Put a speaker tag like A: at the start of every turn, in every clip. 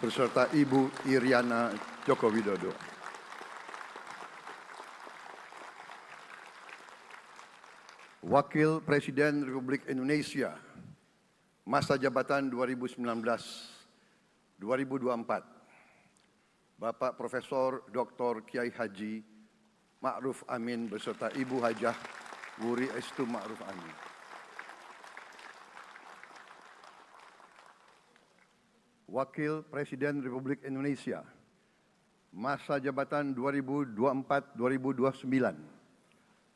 A: beserta Ibu Iriana Joko Widodo. Wakil Presiden Republik Indonesia masa jabatan 2019-2024, Bapak Profesor Dr. Kiai Haji Ma'ruf Amin beserta Ibu Hajah Wuri Estu Ma'ruf Amin. Wakil Presiden Republik Indonesia masa jabatan 2024-2029,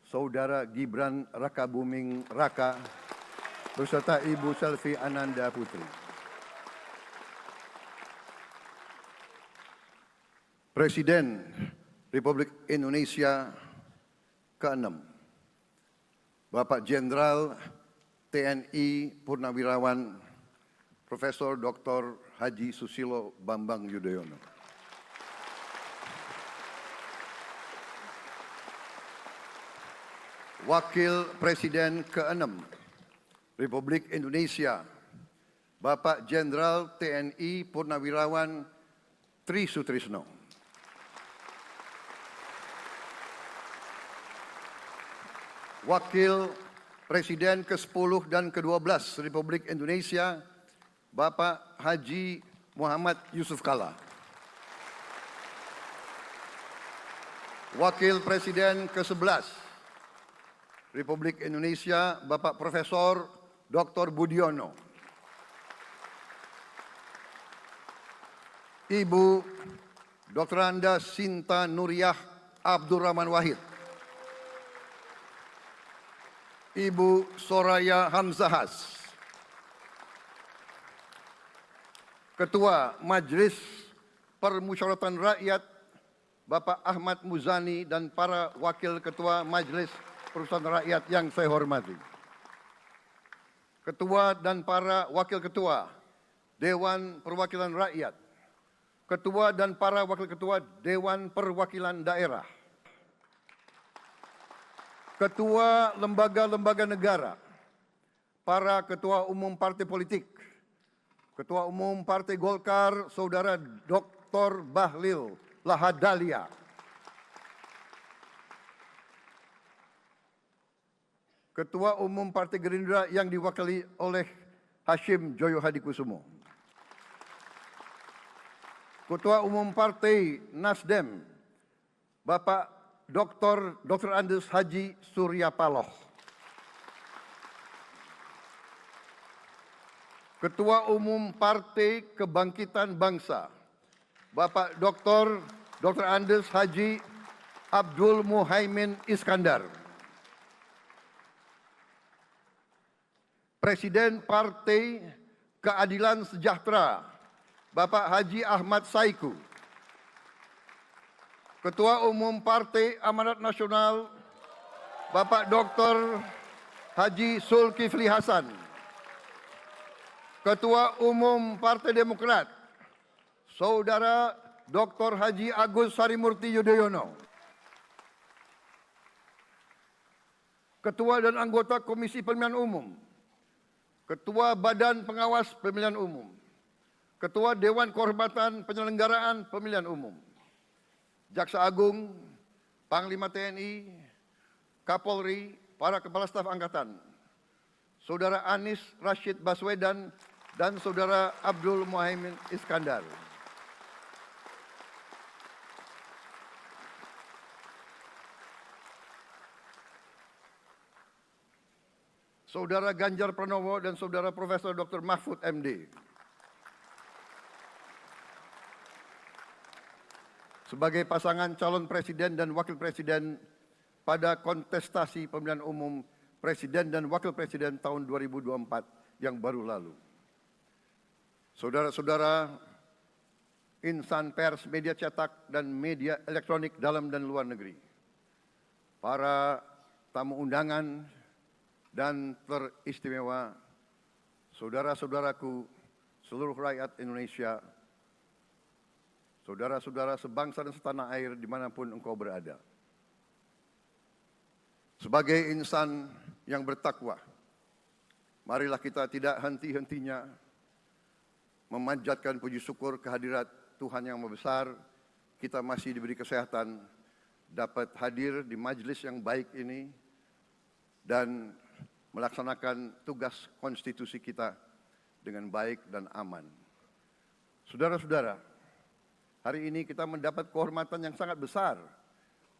A: Saudara Gibran Rakabuming Raka beserta Ibu Selvi Ananda Putri. Presiden Republik Indonesia ke-6, Bapak Jenderal TNI Purnawirawan Profesor Dr. Haji Susilo Bambang Yudhoyono. Wakil Presiden ke-6 Republik Indonesia, Bapak Jenderal TNI Purnawirawan Tri Sutrisno. Wakil Presiden ke-10 dan ke-12 Republik Indonesia, Bapak Haji Muhammad Yusuf Kalla. Wakil Presiden ke-11 Republik Indonesia, Bapak Profesor Dr. Budiono. Ibu Dr. Anda Sinta Nuriyah Abdurrahman Wahid. Ibu Soraya Hamzahas. Ketua Majelis Permusyawaratan Rakyat Bapak Ahmad Muzani dan para Wakil Ketua Majelis Permusyawaratan Rakyat yang saya hormati. Ketua dan para Wakil Ketua Dewan Perwakilan Rakyat. Ketua dan para Wakil Ketua Dewan Perwakilan Daerah. Ketua lembaga-lembaga negara. Para Ketua Umum Partai Politik. Ketua Umum Partai Golkar, Saudara Dr. Bahlil Lahadalia. Ketua Umum Partai Gerindra yang diwakili oleh Hashim Joyo Hadikusumo. Ketua Umum Partai Nasdem, Bapak Dr. Andes Haji Surya Paloh. Ketua Umum Partai Kebangkitan Bangsa, Bapak Dr. Andes Haji Abdul Muhaimin Iskandar. Presiden Partai Keadilan Sejahtera, Bapak Haji Ahmad Saiku. Ketua Umum Partai Amanat Nasional, Bapak Dr. Haji Zulkifli Hasan. Ketua Umum Partai Demokrat, Saudara Dr. Haji Agus Harimurti Yudhoyono. Ketua dan anggota Komisi Pemilihan Umum, Ketua Badan Pengawas Pemilihan Umum, Ketua Dewan Kehormatan Penyelenggaraan Pemilihan Umum, Jaksa Agung, Panglima TNI, Kapolri, para Kepala Staf Angkatan, Saudara Anies Rashid Baswedan, dan Saudara Abdul Muhaimin Iskandar. Saudara Ganjar Pranowo dan Saudara Profesor Dr. Mahfud MD. Sebagai pasangan calon presiden dan wakil presiden pada kontestasi pemilihan umum presiden dan wakil presiden tahun 2024 yang baru lalu. Saudara-saudara insan pers, media cetak, dan media elektronik dalam dan luar negeri. Para tamu undangan dan teristimewa, saudara-saudaraku, seluruh rakyat Indonesia, saudara-saudara sebangsa dan setanah air dimanapun engkau berada. Sebagai insan yang bertakwa, marilah kita tidak henti-hentinya memanjatkan puji syukur kehadirat Tuhan Yang Maha Besar, kita masih diberi kesehatan dapat hadir di majelis yang baik ini dan melaksanakan tugas konstitusi kita dengan baik dan aman. Saudara-saudara, hari ini kita mendapat kehormatan yang sangat besar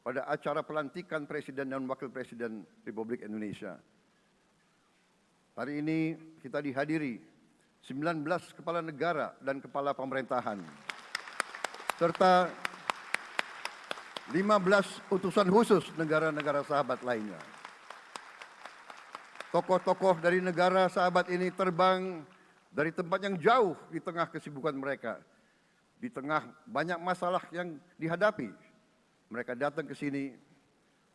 A: pada acara pelantikan Presiden dan Wakil Presiden Republik Indonesia. Hari ini kita dihadiri 19 kepala negara dan kepala pemerintahan, serta 15 utusan khusus negara-negara sahabat lainnya. Tokoh-tokoh dari negara sahabat ini terbang dari tempat yang jauh di tengah kesibukan mereka, di tengah banyak masalah yang dihadapi. Mereka datang ke sini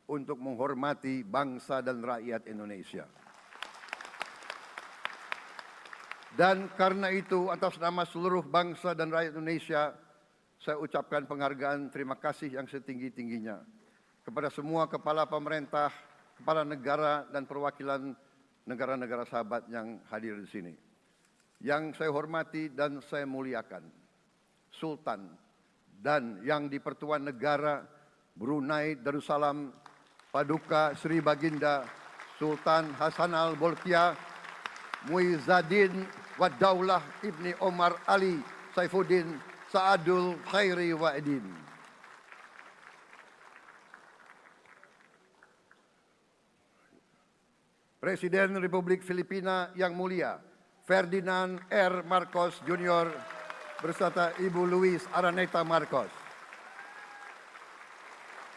A: untuk menghormati bangsa dan rakyat Indonesia. Dan karena itu, atas nama seluruh bangsa dan rakyat Indonesia, saya ucapkan penghargaan terima kasih yang setinggi-tingginya kepada semua kepala pemerintah, kepala negara dan perwakilan negara-negara sahabat yang hadir di sini. Yang saya hormati dan saya muliakan, Sultan dan yang di Pertuan Negara Brunei Darussalam Paduka Sri Baginda Sultan Hassanal Bolkiah Muizzaddin Wadaulah Ibni Omar Ali Saifuddin Saadul Khairi Wa'idin. Presiden Republik Filipina yang mulia Ferdinand R. Marcos Jr. beserta Ibu Luis Araneta Marcos.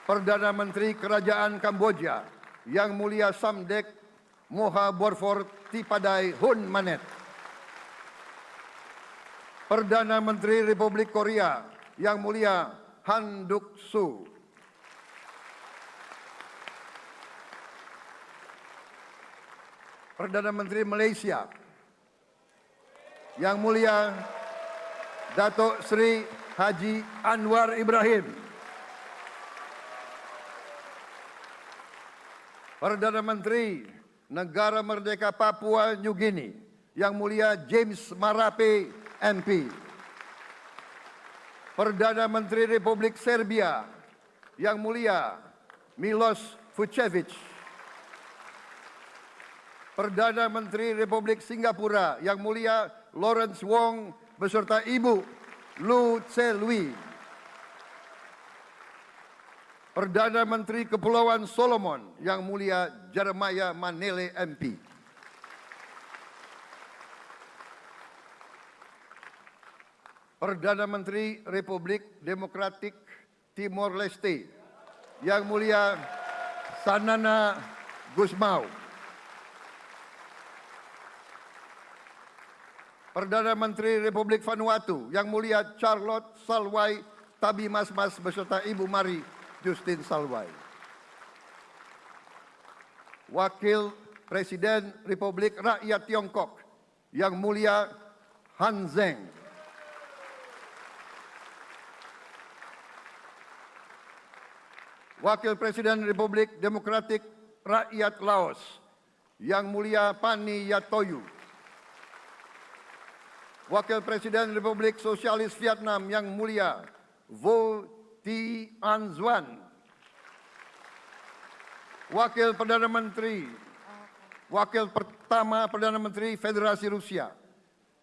A: Perdana Menteri Kerajaan Kamboja yang mulia Samdech Moha Borfor Tipadai Hun Manet. Perdana Menteri Republik Korea yang mulia Han Duck-soo. Perdana Menteri Malaysia yang mulia Datuk Seri Haji Anwar Ibrahim. Perdana Menteri Negara Merdeka Papua New Guinea yang mulia James Marape MP. Perdana Menteri Republik Serbia yang mulia Milos Vucevic. Perdana Menteri Republik Singapura yang mulia Lawrence Wong beserta Ibu Lu Tse Lui. Perdana Menteri Kepulauan Solomon yang mulia Jeremiah Manele MP. Perdana Menteri Republik Demokratik Timor Leste yang mulia Sanana Gusmao. Perdana Menteri Republik Vanuatu yang mulia Charlotte Salwai Tabimasmas beserta Ibu Mari Justin Salwai. Wakil Presiden Republik Rakyat Tiongkok yang mulia Han Zheng. Wakil Presiden Republik Demokratik Rakyat Laos yang mulia Pani Yatoyu. Wakil Presiden Republik Sosialis Vietnam yang mulia Vo Thi-an Xuan. Wakil Pertama Perdana Menteri Federasi Rusia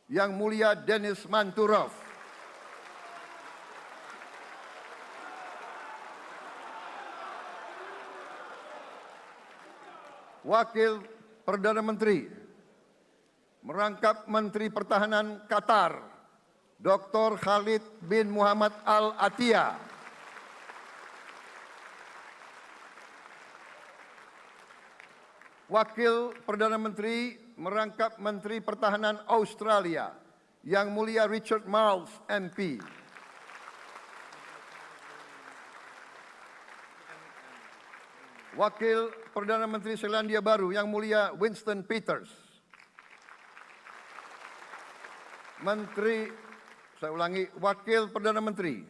A: yang mulia Denis Manturov. Wakil Perdana Menteri merangkap Menteri Pertahanan Qatar, Dr. Khalid bin Muhammad Al Attiyah. Wakil Perdana Menteri merangkap Menteri Pertahanan Australia, Yang Mulia Richard Marles MP. Wakil Perdana Menteri Selandia Baru Yang Mulia Winston Peters. Wakil Perdana Menteri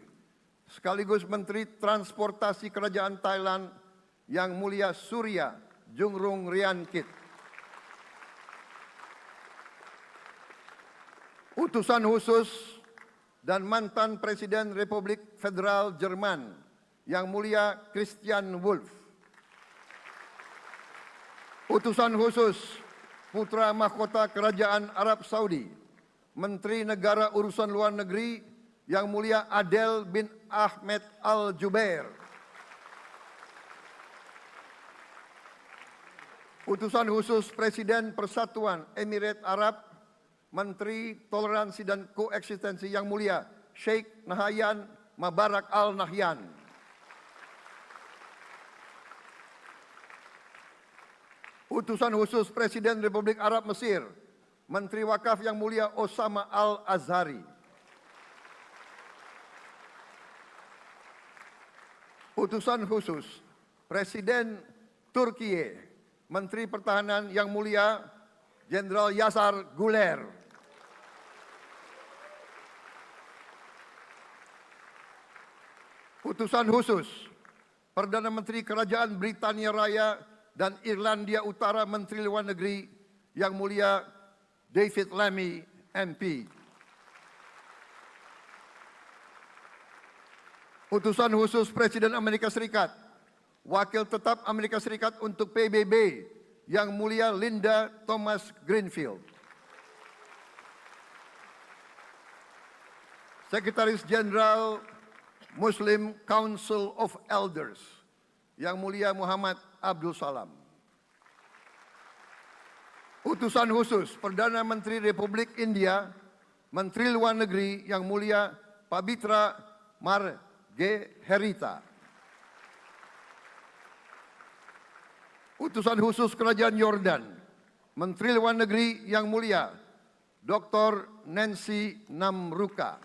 A: sekaligus Menteri Transportasi Kerajaan Thailand Yang Mulia Surya Jungrung Riankit. Utusan khusus dan mantan Presiden Republik Federal Jerman Yang Mulia Christian Wulff. Utusan khusus Putra Mahkota Kerajaan Arab Saudi, Menteri Negara Urusan Luar Negeri Yang Mulia Adel bin Ahmed Al Jubair. Utusan khusus Presiden Persatuan Emirat Arab, Menteri Toleransi dan Koeksistensi Yang Mulia Sheikh Nahyan Mubarak Al Nahyan. Utusan khusus Presiden Republik Arab Mesir, Menteri Wakaf Yang Mulia Osama Al Azhari. Utusan khusus Presiden Turkiye, Menteri Pertahanan Yang Mulia Jenderal Yasar Guler. Utusan khusus Perdana Menteri Kerajaan Britania Raya dan Irlandia Utara, Menteri Luar Negeri Yang Mulia David Lammy, MP. Utusan khusus Presiden Amerika Serikat, Wakil Tetap Amerika Serikat untuk PBB Yang Mulia Linda Thomas Greenfield. Sekretaris Jenderal Muslim Council of Elders Yang Mulia Muhammad Abdul Salam. Utusan khusus Perdana Menteri Republik India, Menteri Luar Negeri Yang Mulia Pabitra Margherita. Utusan khusus Kerajaan Yordan, Menteri Luar Negeri Yang Mulia Dr. Nancy Namruka.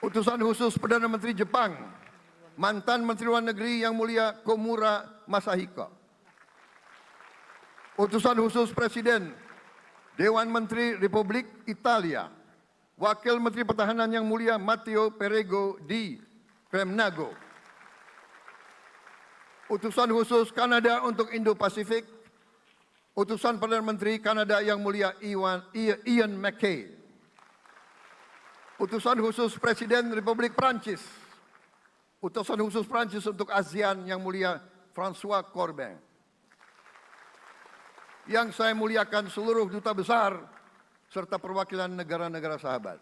A: Utusan khusus Perdana Menteri Jepang, mantan Menteri Luar Negeri Yang Mulia Komura Masahiko. Utusan khusus Presiden Dewan Menteri Republik Italia, Wakil Menteri Pertahanan Yang Mulia Matteo Perego di Kremnago. Utusan khusus Kanada untuk Indo-Pasifik, Utusan Perdana Menteri Kanada Yang Mulia Ian MacKay. Utusan khusus Presiden Republik Prancis, Utusan khusus Prancis untuk ASEAN Yang Mulia François Corbin. Yang saya muliakan seluruh duta besar serta perwakilan negara-negara sahabat.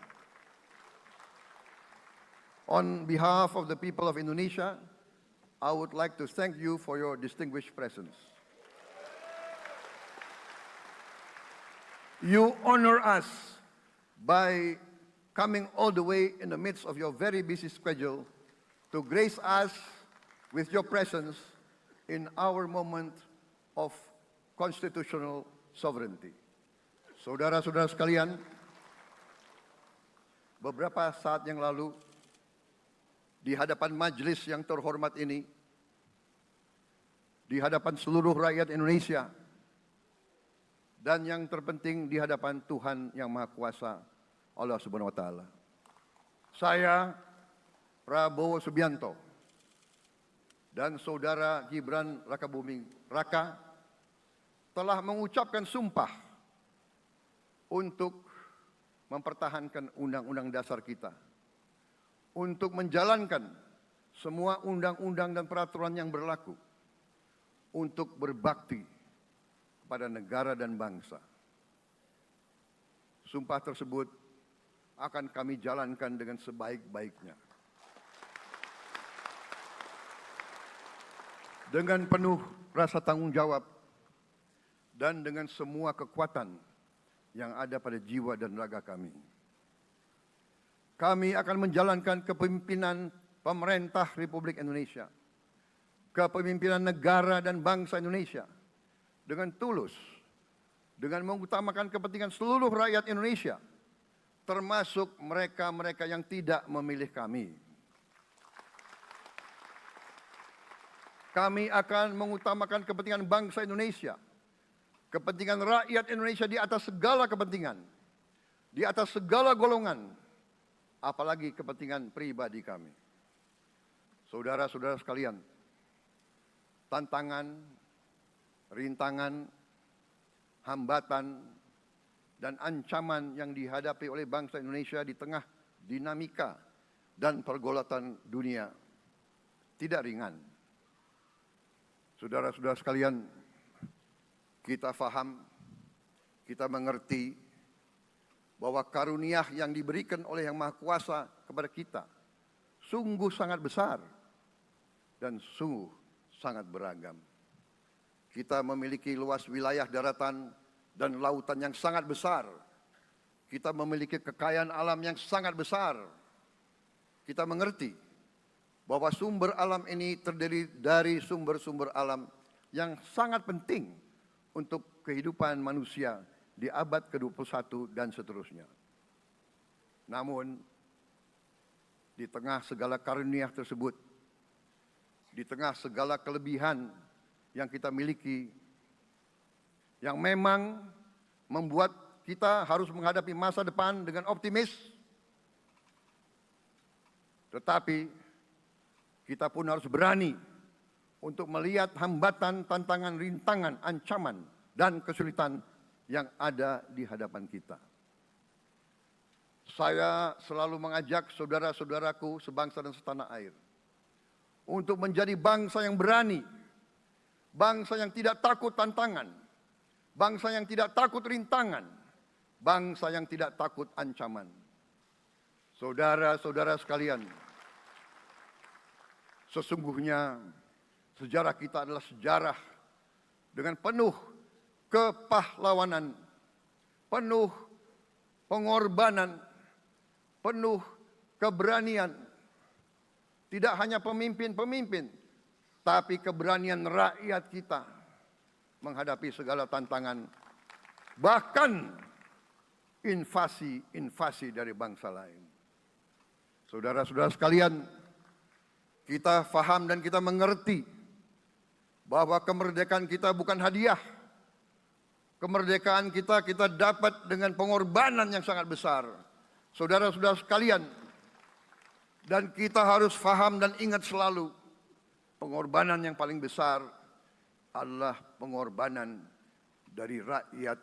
A: On behalf of the people of Indonesia, I would like to thank you for your distinguished presence. You honor us by coming all the way in the midst of your very busy schedule to grace us with your presence in our moment of constitutional sovereignty. Saudara-saudara sekalian, beberapa saat yang lalu, di hadapan majelis yang terhormat ini, di hadapan seluruh rakyat Indonesia, dan yang terpenting di hadapan Tuhan Yang Maha Kuasa, Allah Subhanahu wa Ta'ala, saya, Prabowo Subianto, dan Saudara Gibran Rakabuming Raka telah mengucapkan sumpah untuk mempertahankan Undang-Undang Dasar kita, untuk menjalankan semua undang-undang dan peraturan yang berlaku, untuk berbakti kepada negara dan bangsa. Sumpah tersebut akan kami jalankan dengan sebaik-baiknya. Dengan penuh rasa tanggung jawab dan dengan semua kekuatan yang ada pada jiwa dan raga kami. Kami akan menjalankan kepemimpinan pemerintah Republik Indonesia, kepemimpinan negara dan bangsa Indonesia dengan tulus, dengan mengutamakan kepentingan seluruh rakyat Indonesia, termasuk mereka-mereka yang tidak memilih kami. Kami akan mengutamakan kepentingan bangsa Indonesia, kepentingan rakyat Indonesia di atas segala kepentingan, di atas segala golongan, apalagi kepentingan pribadi kami. Saudara-saudara sekalian, tantangan, rintangan, hambatan, dan ancaman yang dihadapi oleh bangsa Indonesia di tengah dinamika dan pergolatan dunia tidak ringan. Saudara-saudara sekalian, kita faham, kita mengerti bahwa karunia yang diberikan oleh Yang Maha Kuasa kepada kita sungguh sangat besar dan sungguh sangat beragam. Kita memiliki luas wilayah daratan dan lautan yang sangat besar. Kita memiliki kekayaan alam yang sangat besar. Kita mengerti bahwa sumber alam ini terdiri dari sumber-sumber alam yang sangat penting untuk kehidupan manusia di abad ke-21 dan seterusnya. Namun, di tengah segala karunia tersebut, di tengah segala kelebihan yang kita miliki, yang memang membuat kita harus menghadapi masa depan dengan optimis, tetapi kita pun harus berani untuk melihat hambatan, tantangan, rintangan, ancaman, dan kesulitan yang ada di hadapan kita. Saya selalu mengajak saudara-saudaraku sebangsa dan setanah air untuk menjadi bangsa yang berani, bangsa yang tidak takut tantangan, bangsa yang tidak takut rintangan, bangsa yang tidak takut ancaman. Saudara-saudara sekalian, sesungguhnya sejarah kita adalah sejarah dengan penuh kepahlawanan, penuh pengorbanan, penuh keberanian. Tidak hanya pemimpin-pemimpin, tapi keberanian rakyat kita menghadapi segala tantangan, bahkan invasi-invasi dari bangsa lain. Saudara-saudara sekalian, kita faham dan kita mengerti bahwa kemerdekaan kita bukan hadiah. Kemerdekaan kita dapat dengan pengorbanan yang sangat besar. Saudara-saudara sekalian, dan kita harus faham dan ingat selalu, pengorbanan yang paling besar adalah pengorbanan dari rakyat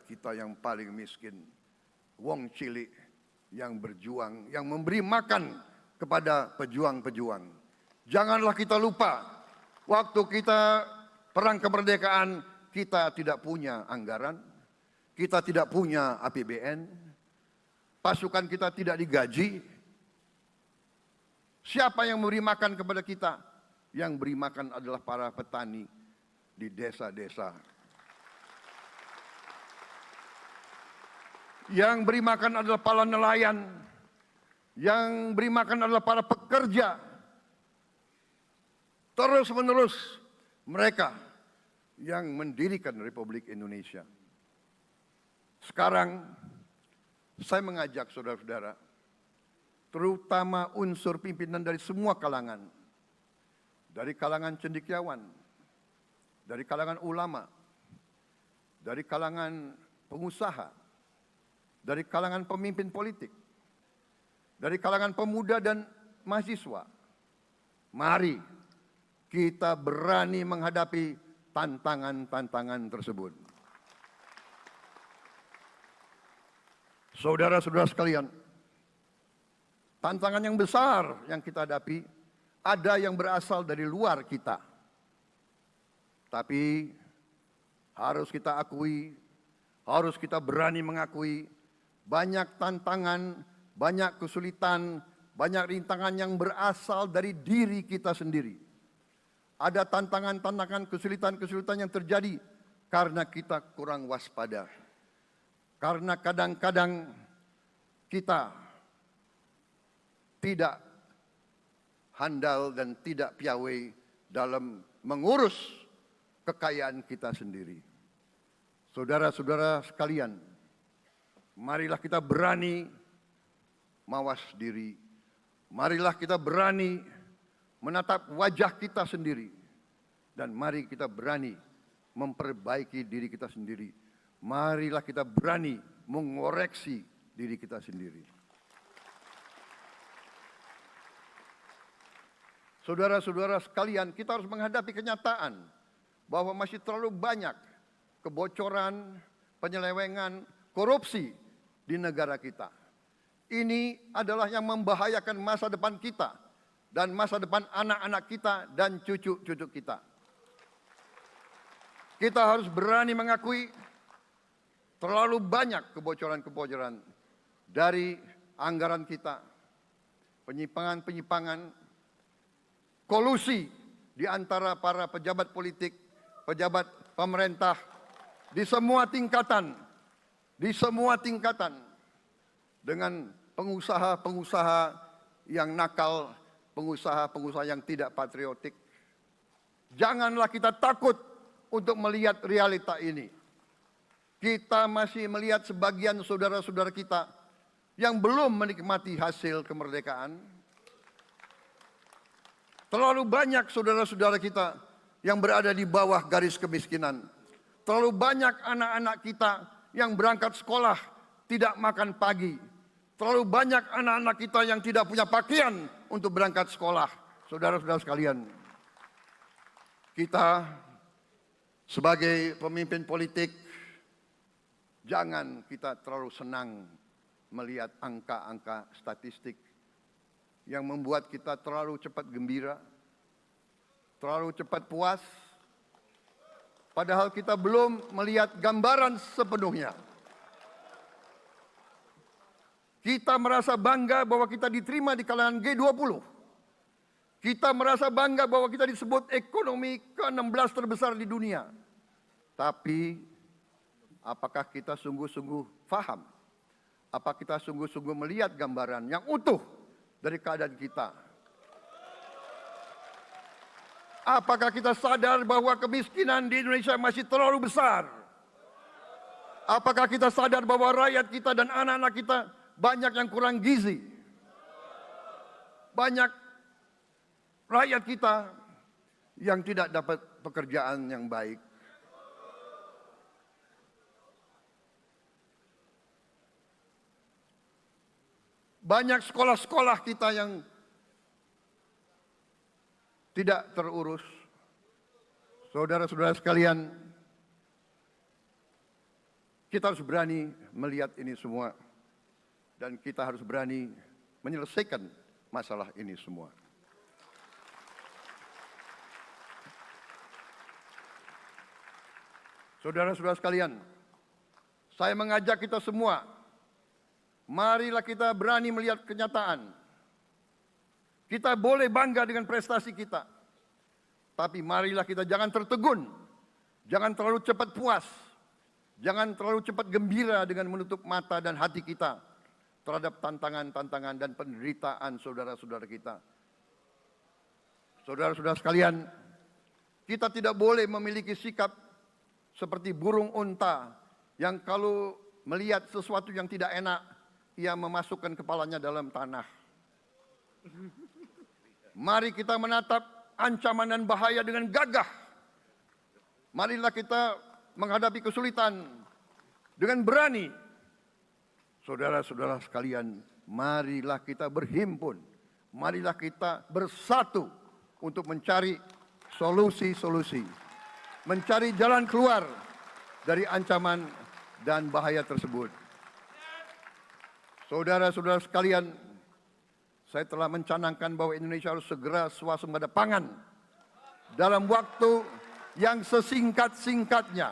A: kita yang paling miskin. Wong cilik yang berjuang, yang memberi makan kepada pejuang-pejuang. Janganlah kita lupa, waktu kita perang kemerdekaan, kita tidak punya anggaran, kita tidak punya APBN, pasukan kita tidak digaji. Siapa yang memberi makan kepada kita? Yang beri makan adalah para petani di desa-desa. Yang beri makan adalah para nelayan. Yang beri makan adalah para pekerja. Terus-menerus mereka yang mendirikan Republik Indonesia. Sekarang saya mengajak saudara-saudara, terutama unsur pimpinan dari semua kalangan, dari kalangan cendekiawan, dari kalangan ulama, dari kalangan pengusaha, dari kalangan pemimpin politik, dari kalangan pemuda dan mahasiswa. Mari kita berani menghadapi tantangan-tantangan tersebut. Saudara-saudara sekalian, tantangan yang besar yang kita hadapi ada yang berasal dari luar kita. Tapi harus kita akui, harus kita berani mengakui, banyak tantangan, banyak kesulitan, banyak rintangan yang berasal dari diri kita sendiri. Ada tantangan-tantangan, kesulitan-kesulitan yang terjadi karena kita kurang waspada. Karena kadang-kadang kita tidak handal dan tidak piawai dalam mengurus kekayaan kita sendiri. Saudara-saudara sekalian, marilah kita berani mawas diri. Marilah kita berani menatap wajah kita sendiri. Dan mari kita berani memperbaiki diri kita sendiri. Marilah kita berani mengoreksi diri kita sendiri. Saudara-saudara sekalian, kita harus menghadapi kenyataan bahwa masih terlalu banyak kebocoran, penyelewengan, korupsi di negara kita. Ini adalah yang membahayakan masa depan kita dan masa depan anak-anak kita dan cucu-cucu kita. Kita harus berani mengakui terlalu banyak kebocoran-kebocoran dari anggaran kita, penyimpangan-penyimpangan, kolusi di antara para pejabat politik, pejabat pemerintah di semua tingkatan, dengan pengusaha-pengusaha yang nakal, pengusaha-pengusaha yang tidak patriotik. Janganlah kita takut untuk melihat realita ini. Kita masih melihat sebagian saudara-saudara kita yang belum menikmati hasil kemerdekaan. Terlalu banyak saudara-saudara kita yang berada di bawah garis kemiskinan. Terlalu banyak anak-anak kita yang berangkat sekolah tidak makan pagi. Terlalu banyak anak-anak kita yang tidak punya pakaian untuk berangkat sekolah. Saudara-saudara sekalian, kita sebagai pemimpin politik, jangan kita terlalu senang melihat angka-angka statistik yang membuat kita terlalu cepat gembira, terlalu cepat puas, padahal kita belum melihat gambaran sepenuhnya. Kita merasa bangga bahwa kita diterima di kalangan G20. Kita merasa bangga bahwa kita disebut ekonomi ke-16 terbesar di dunia. Tapi apakah kita sungguh-sungguh faham? Apa kita sungguh-sungguh melihat gambaran yang utuh dari keadaan kita? Apakah kita sadar bahwa kemiskinan di Indonesia masih terlalu besar? Apakah kita sadar bahwa rakyat kita dan anak-anak kita banyak yang kurang gizi? Banyak rakyat kita yang tidak dapat pekerjaan yang baik. Banyak sekolah-sekolah kita yang tidak terurus. Saudara-saudara sekalian, kita harus berani melihat ini semua. Dan kita harus berani menyelesaikan masalah ini semua. Saudara-saudara sekalian, saya mengajak kita semua, marilah kita berani melihat kenyataan. Kita boleh bangga dengan prestasi kita, tapi marilah kita jangan tertegun, jangan terlalu cepat puas, jangan terlalu cepat gembira dengan menutup mata dan hati kita terhadap tantangan-tantangan dan penderitaan saudara-saudara kita. Saudara-saudara sekalian, kita tidak boleh memiliki sikap seperti burung unta yang kalau melihat sesuatu yang tidak enak, ia memasukkan kepalanya dalam tanah. Mari kita menatap ancaman dan bahaya dengan gagah. Marilah kita menghadapi kesulitan dengan berani. Saudara-saudara sekalian, marilah kita berhimpun. Marilah kita bersatu untuk mencari solusi-solusi. Mencari jalan keluar dari ancaman dan bahaya tersebut. Saudara-saudara sekalian, saya telah mencanangkan bahwa Indonesia harus segera swasembada pangan dalam waktu yang sesingkat-singkatnya.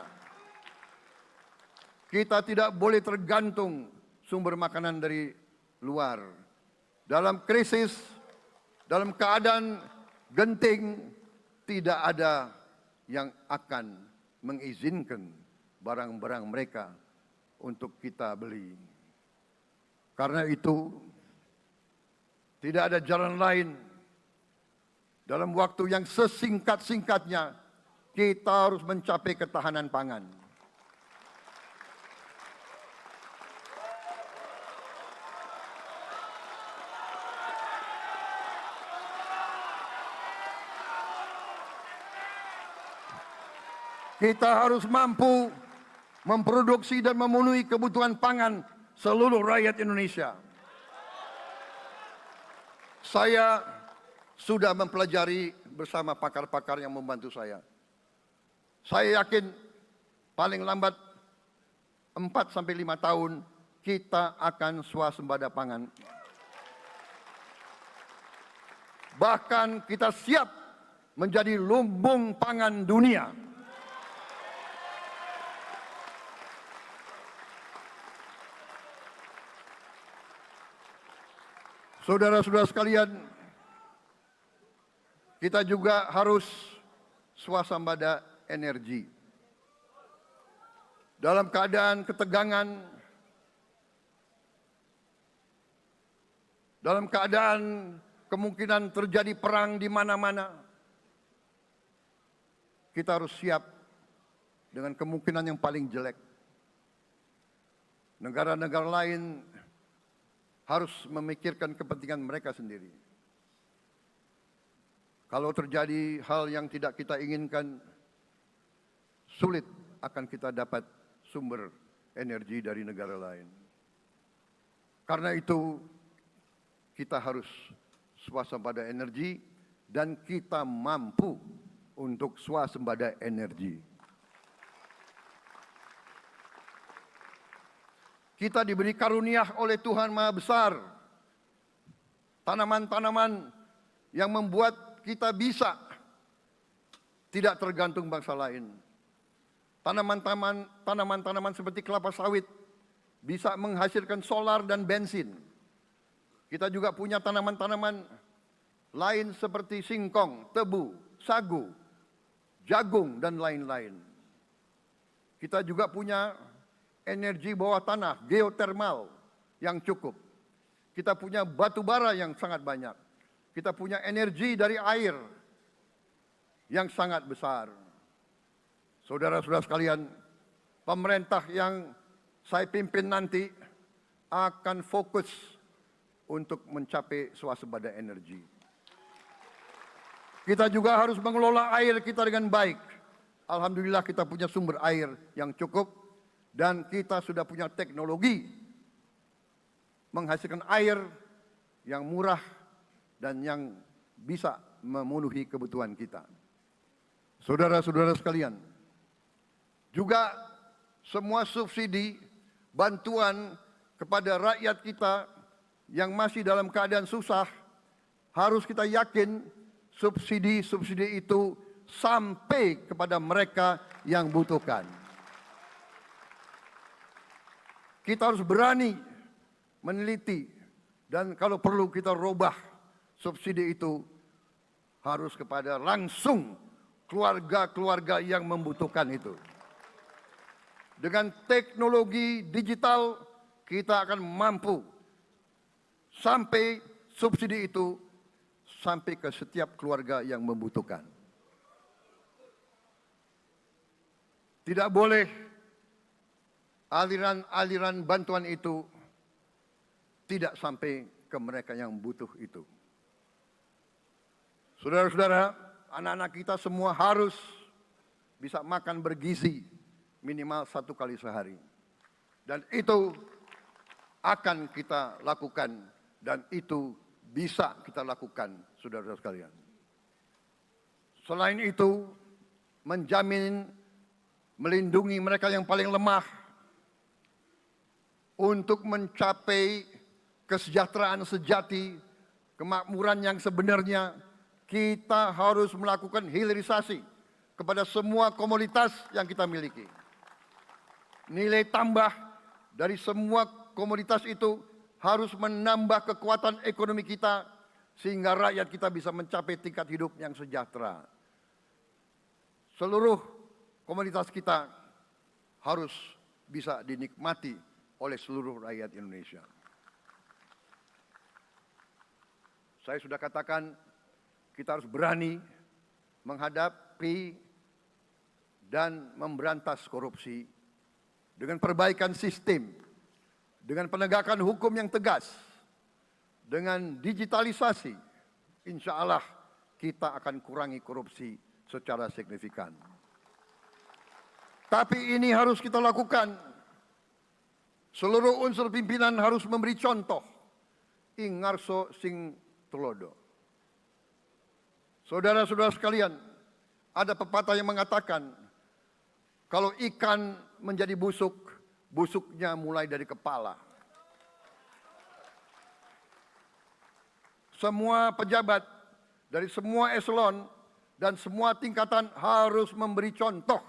A: Kita tidak boleh tergantung sumber makanan dari luar. Dalam krisis, dalam keadaan genting, tidak ada yang akan mengizinkan barang-barang mereka untuk kita beli. Karena itu, tidak ada jalan lain. Dalam waktu yang sesingkat-singkatnya, kita harus mencapai ketahanan pangan. Kita harus mampu memproduksi dan memenuhi kebutuhan pangan seluruh rakyat Indonesia. Saya sudah mempelajari bersama pakar-pakar yang membantu saya. Saya yakin paling lambat 4 sampai 5 tahun kita akan swasembada pangan. Bahkan kita siap menjadi lumbung pangan dunia. Saudara-saudara sekalian, kita juga harus swasembada energi. Dalam keadaan ketegangan, dalam keadaan kemungkinan terjadi perang di mana-mana, kita harus siap dengan kemungkinan yang paling jelek. Negara-negara lain harus memikirkan kepentingan mereka sendiri. Kalau terjadi hal yang tidak kita inginkan, sulit akan kita dapat sumber energi dari negara lain. Karena itu, kita harus swasembada energi dan kita mampu untuk swasembada energi. Kita diberi karunia oleh Tuhan Maha Besar. Tanaman-tanaman yang membuat kita bisa tidak tergantung bangsa lain. Tanaman-tanaman seperti kelapa sawit bisa menghasilkan solar dan bensin. Kita juga punya tanaman-tanaman lain seperti singkong, tebu, sagu, jagung, dan lain-lain. Kita juga punya energi bawah tanah, geotermal yang cukup. Kita punya batu bara yang sangat banyak. Kita punya energi dari air yang sangat besar. Saudara-saudara sekalian, pemerintah yang saya pimpin nanti akan fokus untuk mencapai swasembada energi. Kita juga harus mengelola air kita dengan baik. Alhamdulillah kita punya sumber air yang cukup dan kita sudah punya teknologi menghasilkan air yang murah dan yang bisa memenuhi kebutuhan kita. Saudara-saudara sekalian, juga semua subsidi, bantuan kepada rakyat kita yang masih dalam keadaan susah, harus kita yakin subsidi-subsidi itu sampai kepada mereka yang butuhkan. Kita harus berani meneliti dan kalau perlu kita robah subsidi itu harus kepada langsung keluarga-keluarga yang membutuhkan itu. Dengan teknologi digital kita akan mampu sampai subsidi itu sampai ke setiap keluarga yang membutuhkan. Tidak boleh aliran-aliran bantuan itu tidak sampai ke mereka yang butuh itu. Saudara-saudara, anak-anak kita semua harus bisa makan bergizi minimal 1 kali sehari. Dan itu akan kita lakukan dan itu bisa kita lakukan, saudara-saudara sekalian. Selain itu, menjamin, melindungi mereka yang paling lemah untuk mencapai kesejahteraan sejati, kemakmuran yang sebenarnya, kita harus melakukan hilirisasi kepada semua komoditas yang kita miliki. Nilai tambah dari semua komoditas itu harus menambah kekuatan ekonomi kita sehingga rakyat kita bisa mencapai tingkat hidup yang sejahtera. Seluruh komoditas kita harus bisa dinikmati oleh seluruh rakyat Indonesia. Saya sudah katakan kita harus berani menghadapi dan memberantas korupsi dengan perbaikan sistem, dengan penegakan hukum yang tegas, dengan digitalisasi, insya Allah kita akan kurangi korupsi secara signifikan. Tapi ini harus kita lakukan. Seluruh unsur pimpinan harus memberi contoh. Ingarso sing tulodo. Saudara-saudara sekalian, ada pepatah yang mengatakan, kalau ikan menjadi busuk, busuknya mulai dari kepala. Semua pejabat dari semua eselon dan semua tingkatan harus memberi contoh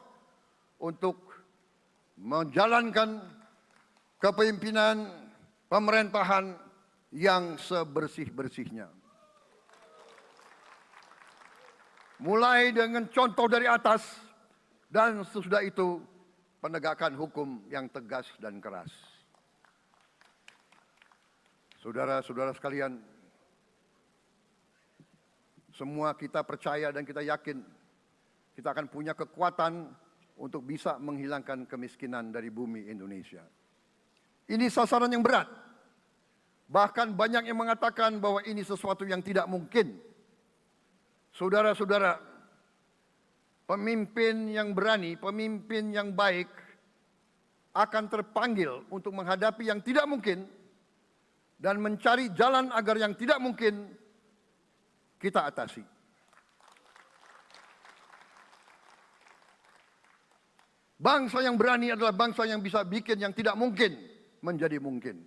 A: untuk menjalankan kepemimpinan pemerintahan yang sebersih-bersihnya. Mulai dengan contoh dari atas dan sesudah itu penegakan hukum yang tegas dan keras. Saudara-saudara sekalian, semua kita percaya dan kita yakin kita akan punya kekuatan untuk bisa menghilangkan kemiskinan dari bumi Indonesia. Ini sasaran yang berat. Bahkan banyak yang mengatakan bahwa ini sesuatu yang tidak mungkin. Saudara-saudara, pemimpin yang berani, pemimpin yang baik akan terpanggil untuk menghadapi yang tidak mungkin dan mencari jalan agar yang tidak mungkin kita atasi. Bangsa yang berani adalah bangsa yang bisa bikin yang tidak mungkin menjadi mungkin.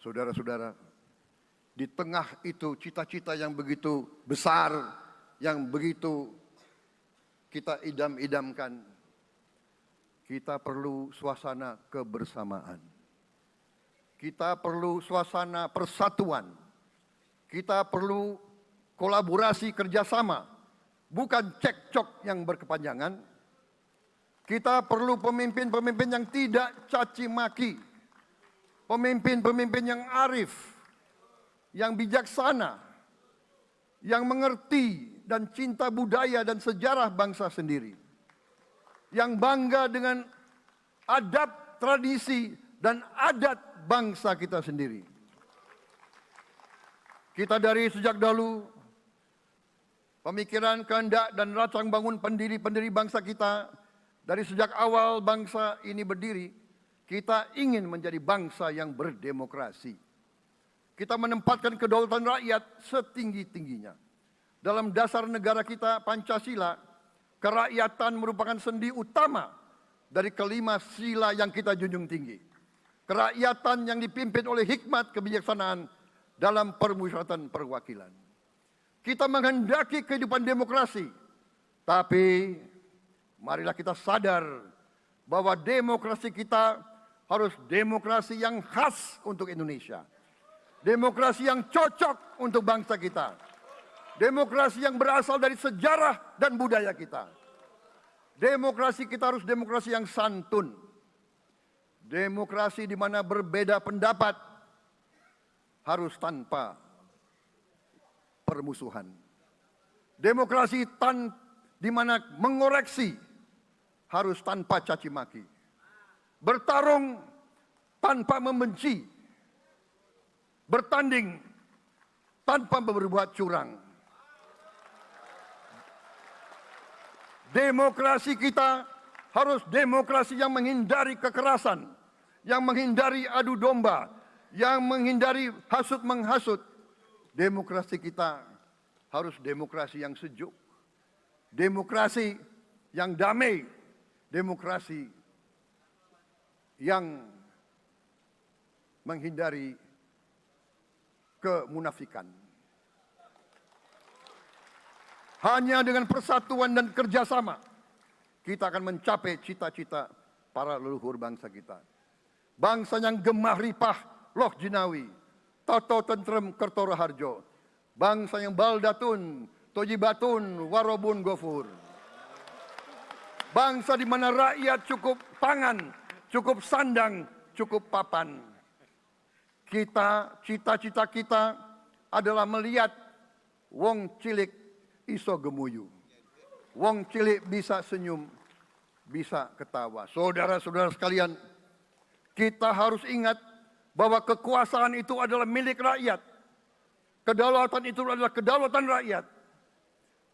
A: Saudara-saudara, di tengah itu cita-cita yang begitu besar, yang begitu kita idam-idamkan, kita perlu suasana kebersamaan. Kita perlu suasana persatuan. Kita perlu kolaborasi kerjasama, bukan cekcok yang berkepanjangan. Kita perlu pemimpin-pemimpin yang tidak caci maki, pemimpin-pemimpin yang arif, yang bijaksana, yang mengerti dan cinta budaya dan sejarah bangsa sendiri, yang bangga dengan adab, tradisi, dan adat bangsa kita sendiri. Kita dari sejak dahulu, pemikiran, kehendak, dan rancang bangun pendiri-pendiri bangsa kita, dari sejak awal bangsa ini berdiri, kita ingin menjadi bangsa yang berdemokrasi. Kita menempatkan kedaulatan rakyat setinggi-tingginya. Dalam dasar negara kita, Pancasila, kerakyatan merupakan sendi utama dari kelima sila yang kita junjung tinggi. Kerakyatan yang dipimpin oleh hikmat kebijaksanaan dalam permusyawaratan perwakilan. Kita menghendaki kehidupan demokrasi, tapi marilah kita sadar bahwa demokrasi kita harus demokrasi yang khas untuk Indonesia. Demokrasi yang cocok untuk bangsa kita. Demokrasi yang berasal dari sejarah dan budaya kita. Demokrasi kita harus demokrasi yang santun. Demokrasi di mana berbeda pendapat harus tanpa permusuhan. Demokrasi di mana mengoreksi harus tanpa caci maki. Bertarung tanpa membenci. Bertanding tanpa berbuat curang. Demokrasi kita harus demokrasi yang menghindari kekerasan, yang menghindari adu domba, yang menghindari hasut menghasut. Demokrasi kita harus demokrasi yang sejuk, demokrasi yang damai, demokrasi yang menghindari kemunafikan. Hanya dengan persatuan dan kerjasama kita akan mencapai cita-cita para leluhur bangsa kita. Bangsa yang gemah ripah loh jinawi, toto tentrem kertoro harjo. Bangsa yang baldatun, tojibatun, warobun gofur. Bangsa di mana rakyat cukup pangan, cukup sandang, cukup papan. Cita-cita kita adalah melihat wong cilik iso gemuyu. Wong cilik bisa senyum, bisa ketawa. Saudara-saudara sekalian, kita harus ingat bahwa kekuasaan itu adalah milik rakyat. Kedaulatan itu adalah kedaulatan rakyat.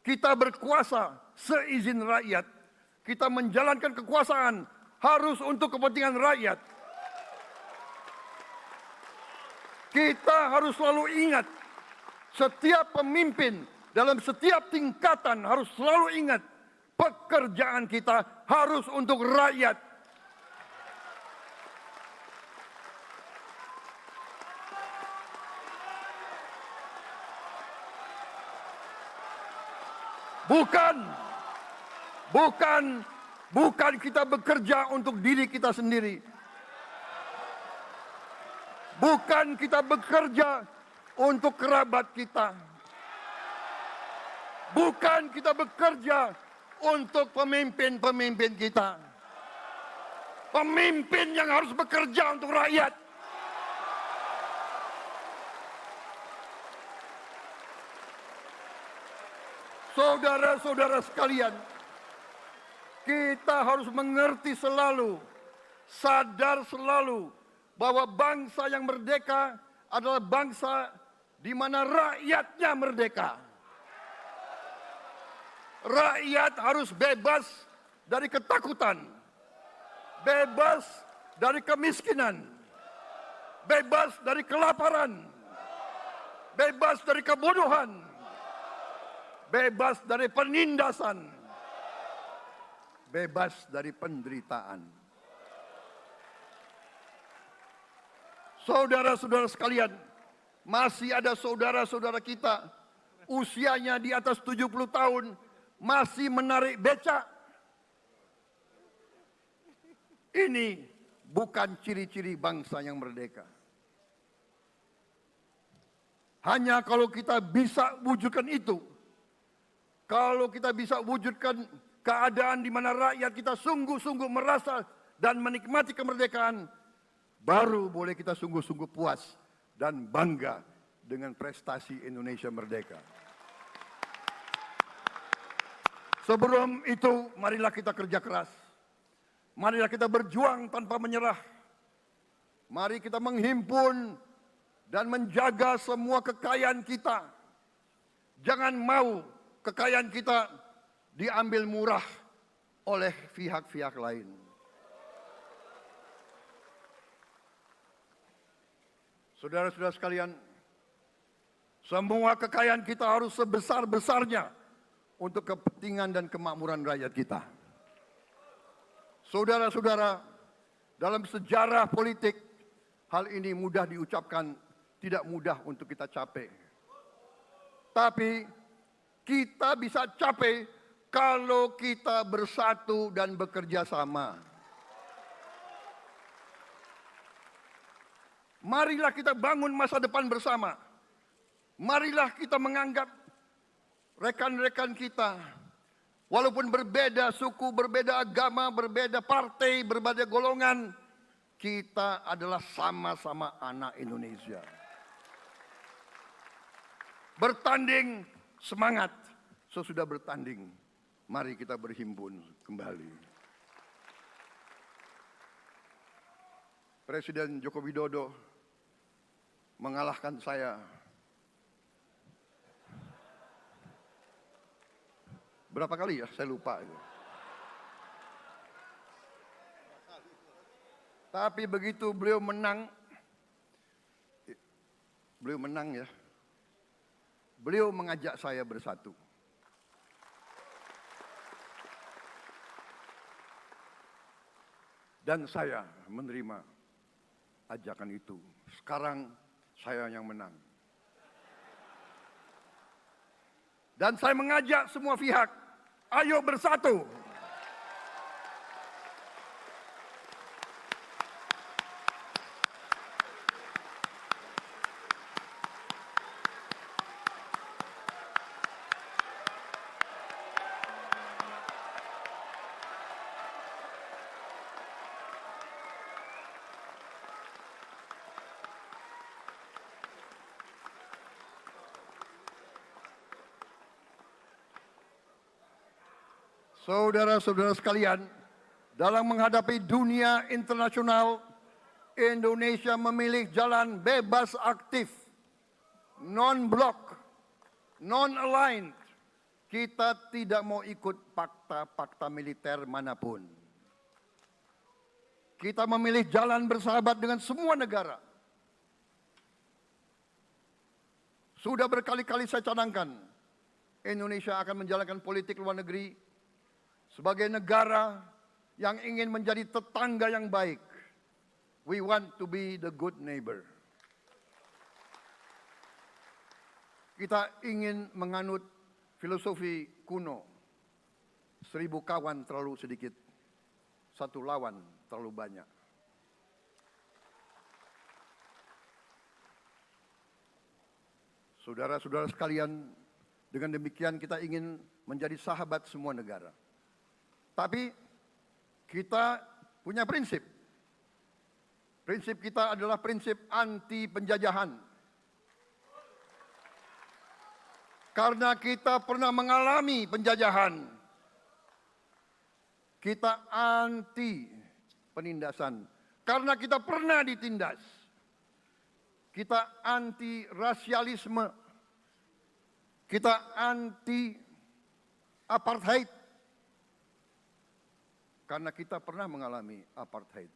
A: Kita berkuasa seizin rakyat. Kita menjalankan kekuasaan harus untuk kepentingan rakyat. Kita harus selalu ingat, setiap pemimpin dalam setiap tingkatan harus selalu ingat Pekerjaan kita harus untuk rakyat. Bukan kita bekerja untuk diri kita sendiri. Bukan kita bekerja untuk kerabat kita. Bukan kita bekerja untuk pemimpin-pemimpin kita. Pemimpin yang harus bekerja untuk rakyat. Saudara-saudara sekalian, kita harus mengerti selalu, sadar selalu bahwa bangsa yang merdeka adalah bangsa di mana rakyatnya merdeka. Rakyat harus bebas dari ketakutan, bebas dari kemiskinan, bebas dari kelaparan, bebas dari kebodohan, bebas dari penindasan, bebas dari penderitaan. Saudara-saudara sekalian, masih ada saudara-saudara kita usianya di atas 70 tahun masih menarik becak. Ini bukan ciri-ciri bangsa yang merdeka. Hanya kalau kita bisa wujudkan itu, kalau kita bisa wujudkan keadaan di mana rakyat kita sungguh-sungguh merasa dan menikmati kemerdekaan, baru boleh kita sungguh-sungguh puas dan bangga dengan prestasi Indonesia merdeka. Sebelum itu, marilah kita kerja keras. Marilah kita berjuang tanpa menyerah. Mari kita menghimpun dan menjaga semua kekayaan kita. Jangan mau kekayaan kita diambil murah oleh pihak-pihak lain. Saudara-saudara sekalian, semua kekayaan kita harus sebesar-besarnya untuk kepentingan dan kemakmuran rakyat kita. Saudara-saudara, dalam sejarah politik, hal ini mudah diucapkan, tidak mudah untuk kita capai. Tapi kita bisa capai kalau kita bersatu dan bekerja sama. Marilah kita bangun masa depan bersama. Marilah kita menganggap rekan-rekan kita, walaupun berbeda suku, berbeda agama, berbeda partai, berbeda golongan, kita adalah sama-sama anak Indonesia. Bertanding semangat, sesudah bertanding, mari kita berhimpun kembali. Presiden Joko Widodo mengalahkan saya berapa kali ya, saya lupa itu. Tapi begitu beliau menang ya, beliau mengajak saya bersatu. Dan saya menerima ajakan itu. Sekarang saya yang menang. Dan saya mengajak semua pihak, ayo bersatu. Saudara-saudara sekalian, dalam menghadapi dunia internasional, Indonesia memilih jalan bebas aktif, non-blok, non-aligned. Kita tidak mau ikut fakta-fakta militer manapun. Kita memilih jalan bersahabat dengan semua negara. Sudah berkali-kali saya cadangkan, Indonesia akan menjalankan politik luar negeri sebagai negara yang ingin menjadi tetangga yang baik. We want to be the good neighbor. Kita ingin menganut filosofi kuno, 1000 kawan terlalu sedikit, 1 lawan terlalu banyak. Saudara-saudara sekalian, dengan demikian kita ingin menjadi sahabat semua negara. Tapi kita punya prinsip. Prinsip kita adalah prinsip anti penjajahan. Karena kita pernah mengalami penjajahan, kita anti penindasan. Karena kita pernah ditindas, kita anti rasialisme, kita anti apartheid. Karena kita pernah mengalami apartheid.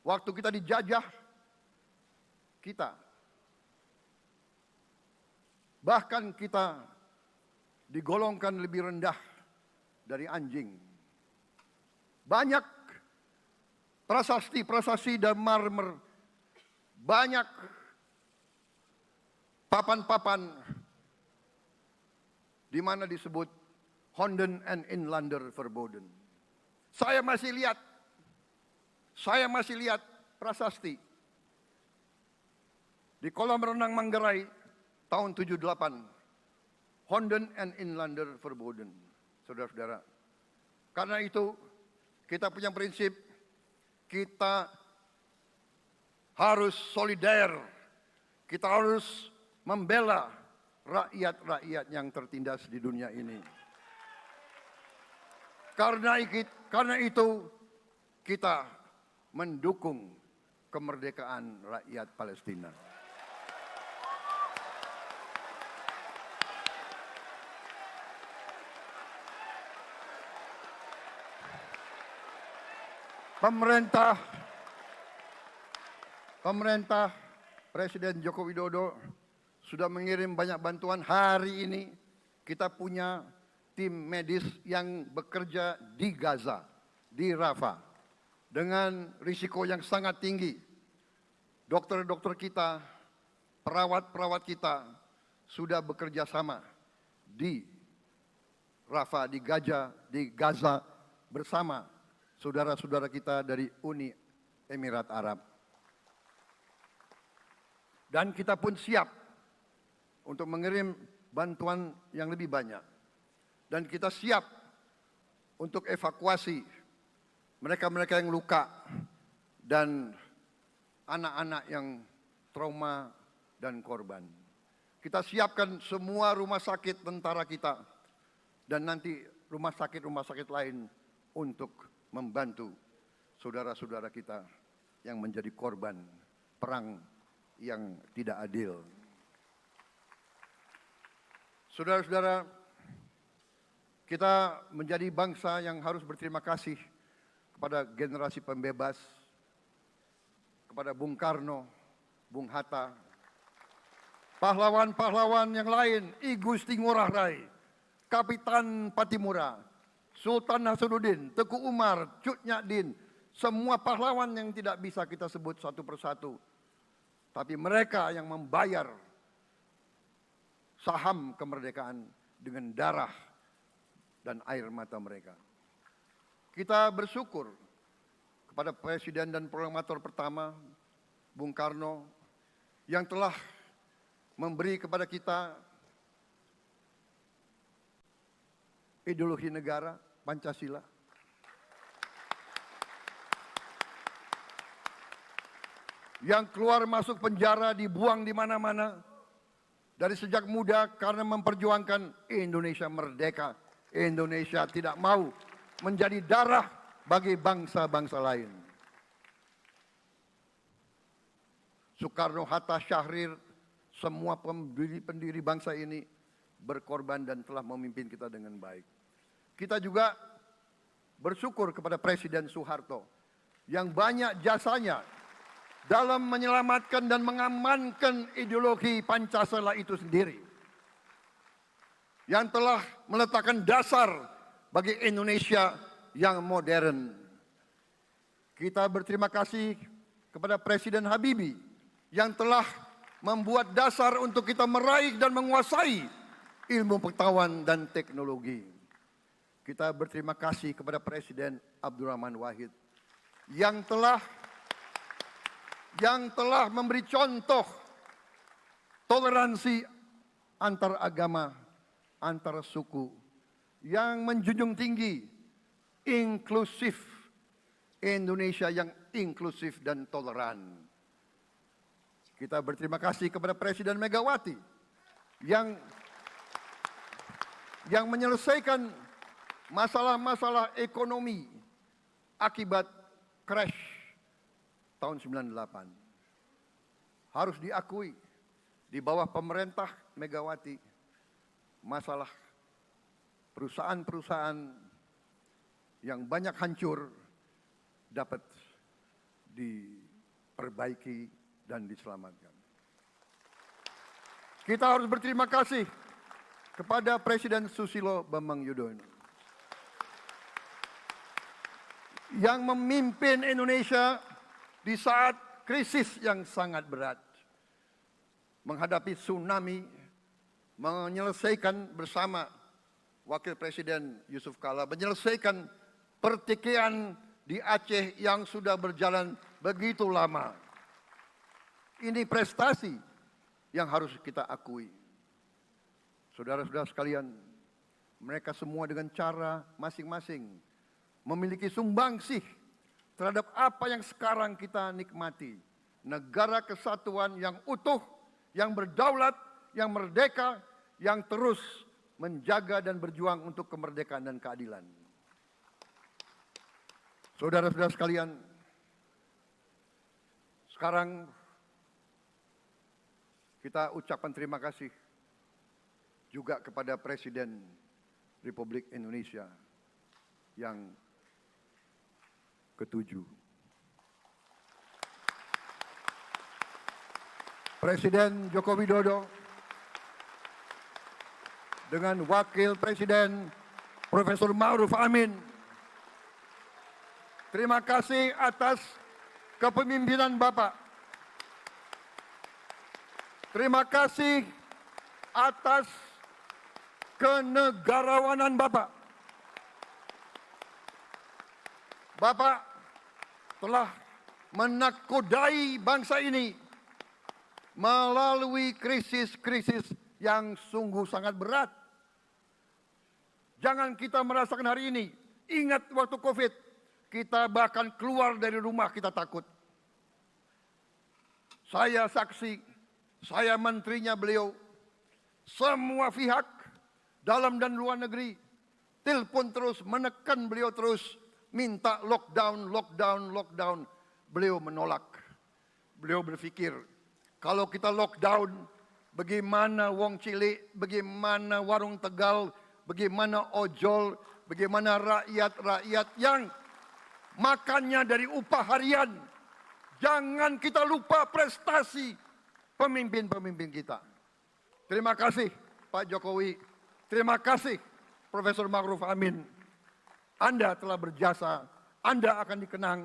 A: Waktu kita dijajah, bahkan kita digolongkan lebih rendah dari anjing. Banyak prasasti dan marmer, banyak papan-papan di mana disebut Honden en Inlander Verboden. Saya masih lihat prasasti di kolam renang Manggarai tahun 78, Honden en Inlander Verboden, saudara-saudara. Karena itu kita punya prinsip, kita harus solider, kita harus membela rakyat-rakyat yang tertindas di dunia ini. Karena itu kita mendukung kemerdekaan rakyat Palestina. Pemerintah Presiden Joko Widodo sudah mengirim banyak bantuan. Hari ini kita punya tim medis yang bekerja di Gaza, di Rafah, dengan risiko yang sangat tinggi. Dokter-dokter kita, perawat-perawat kita sudah bekerja sama di Rafah, di Gaza bersama saudara-saudara kita dari Uni Emirat Arab. Dan kita pun siap untuk mengirim bantuan yang lebih banyak. Dan kita siap untuk evakuasi mereka-mereka yang luka dan anak-anak yang trauma dan korban. Kita siapkan semua rumah sakit tentara kita dan nanti rumah sakit lain untuk membantu saudara-saudara kita yang menjadi korban perang yang tidak adil. Saudara-saudara, kita menjadi bangsa yang harus berterima kasih kepada generasi pembebas, kepada Bung Karno, Bung Hatta, pahlawan-pahlawan yang lain, I Gusti Ngurah Rai, Kapitan Patimura, Sultan Nasruddin, Teku Umar, Cut Nyak semua pahlawan yang tidak bisa kita sebut satu persatu. Tapi mereka yang membayar saham kemerdekaan dengan darah dan air mata mereka. Kita bersyukur kepada Presiden dan Proklamator pertama, Bung Karno, yang telah memberi kepada kita ideologi negara, Pancasila. Yang keluar masuk penjara, dibuang di mana-mana dari sejak muda karena memperjuangkan Indonesia merdeka. Indonesia tidak mau menjadi darah bagi bangsa-bangsa lain. Soekarno, Hatta, Syahrir, semua pendiri bangsa ini berkorban dan telah memimpin kita dengan baik. Kita juga bersyukur kepada Presiden Soeharto yang banyak jasanya dalam menyelamatkan dan mengamankan ideologi Pancasila itu sendiri. Yang telah meletakkan dasar bagi Indonesia yang modern. Kita berterima kasih kepada Presiden Habibie yang telah membuat dasar untuk kita meraih dan menguasai ilmu pengetahuan dan teknologi. Kita berterima kasih kepada Presiden Abdurrahman Wahid yang telah memberi contoh toleransi antar agama, antar suku, yang menjunjung tinggi inklusif, Indonesia yang inklusif dan toleran. Kita berterima kasih kepada Presiden Megawati yang menyelesaikan masalah-masalah ekonomi akibat crash tahun 98. Harus diakui, di bawah pemerintah Megawati, masalah perusahaan-perusahaan yang banyak hancur dapat diperbaiki dan diselamatkan. Kita harus berterima kasih kepada Presiden Susilo Bambang Yudhoyono yang memimpin Indonesia di saat krisis yang sangat berat, menghadapi tsunami, menyelesaikan bersama Wakil Presiden Yusuf Kala, menyelesaikan pertikaian di Aceh yang sudah berjalan begitu lama. Ini prestasi yang harus kita akui. Saudara-saudara sekalian, mereka semua dengan cara masing-masing memiliki sumbangsih terhadap apa yang sekarang kita nikmati. Negara kesatuan yang utuh, yang berdaulat, yang merdeka, yang terus menjaga dan berjuang untuk kemerdekaan dan keadilan. Saudara-saudara sekalian, sekarang kita ucapkan terima kasih juga kepada Presiden Republik Indonesia yang ke-7. Presiden Joko Widodo dengan Wakil Presiden Profesor Ma'ruf Amin. Terima kasih atas kepemimpinan Bapak. Terima kasih atas kenegarawanan Bapak. Bapak telah menakodai bangsa ini melalui krisis-krisis yang sungguh sangat berat. Jangan kita merasakan hari ini. Ingat waktu Covid, kita bahkan keluar dari rumah kita takut. Saya saksi, saya menterinya beliau, semua pihak dalam dan luar negeri telepon terus, menekan beliau terus, minta lockdown, lockdown, lockdown. Beliau menolak. Beliau berpikir, kalau kita lockdown, bagaimana wong cilik, bagaimana warung Tegal, bagaimana ojol, bagaimana rakyat-rakyat yang makannya dari upah harian. Jangan kita lupa prestasi pemimpin-pemimpin kita. Terima kasih Pak Jokowi. Terima kasih Profesor Ma'ruf Amin. Anda telah berjasa. Anda akan dikenang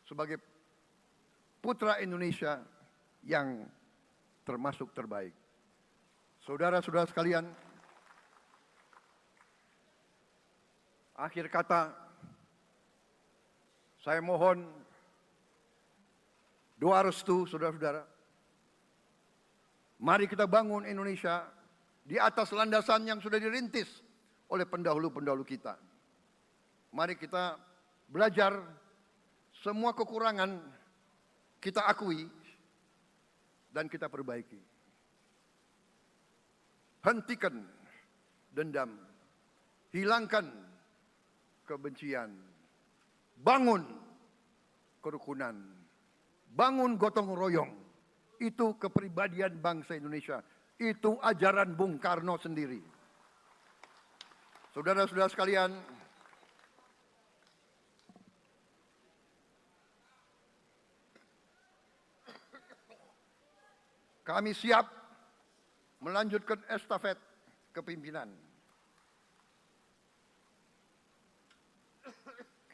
A: sebagai putra Indonesia yang termasuk terbaik. Saudara-saudara sekalian, akhir kata, saya mohon doa restu saudara-saudara. Mari kita bangun Indonesia di atas landasan yang sudah dirintis oleh pendahulu-pendahulu kita. Mari kita belajar, semua kekurangan kita akui dan kita perbaiki. Hentikan dendam, hilangkan kebencian. Bangun kerukunan, bangun gotong royong. Itu kepribadian bangsa Indonesia. Itu ajaran Bung Karno sendiri. Saudara-saudara sekalian, kami siap melanjutkan estafet kepimpinan.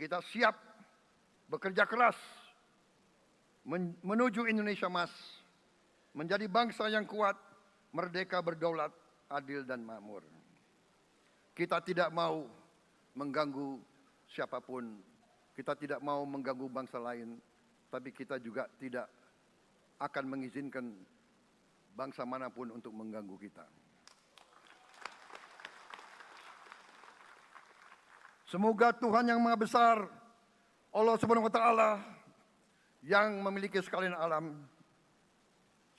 A: kita siap bekerja keras menuju Indonesia Emas, menjadi bangsa yang kuat, merdeka, berdaulat, adil dan makmur. Kita tidak mau mengganggu siapapun, kita tidak mau mengganggu bangsa lain, tapi kita juga tidak akan mengizinkan bangsa manapun untuk mengganggu kita. Semoga Tuhan yang Maha Besar, Allah Subhanahu wa Ta'ala, yang memiliki sekalian alam,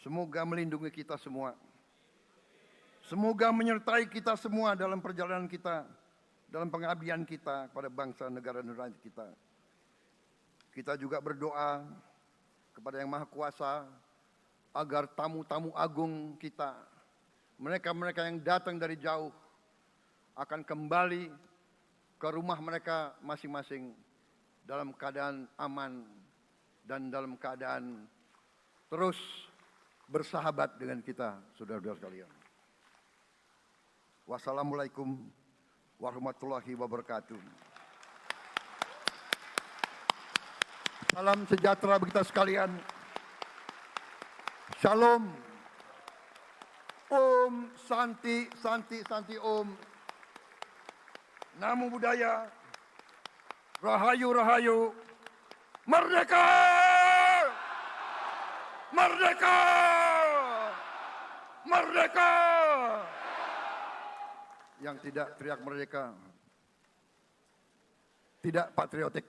A: semoga melindungi kita semua. Semoga menyertai kita semua dalam perjalanan kita, dalam pengabdian kita kepada bangsa, negara, dan rakyat kita. Kita juga berdoa kepada Yang Maha Kuasa agar tamu-tamu agung kita, mereka-mereka yang datang dari jauh, akan kembali ke rumah mereka masing-masing dalam keadaan aman dan dalam keadaan terus bersahabat dengan kita, saudara-saudara sekalian. Wassalamualaikum warahmatullahi wabarakatuh. Salam sejahtera bagi kita sekalian. Shalom. Om Santi, Santi, Santi Om. Namo Buddhaya, Rahayu, Rahayu, Merdeka! Merdeka! Merdeka! Yang tidak teriak merdeka, tidak patriotik.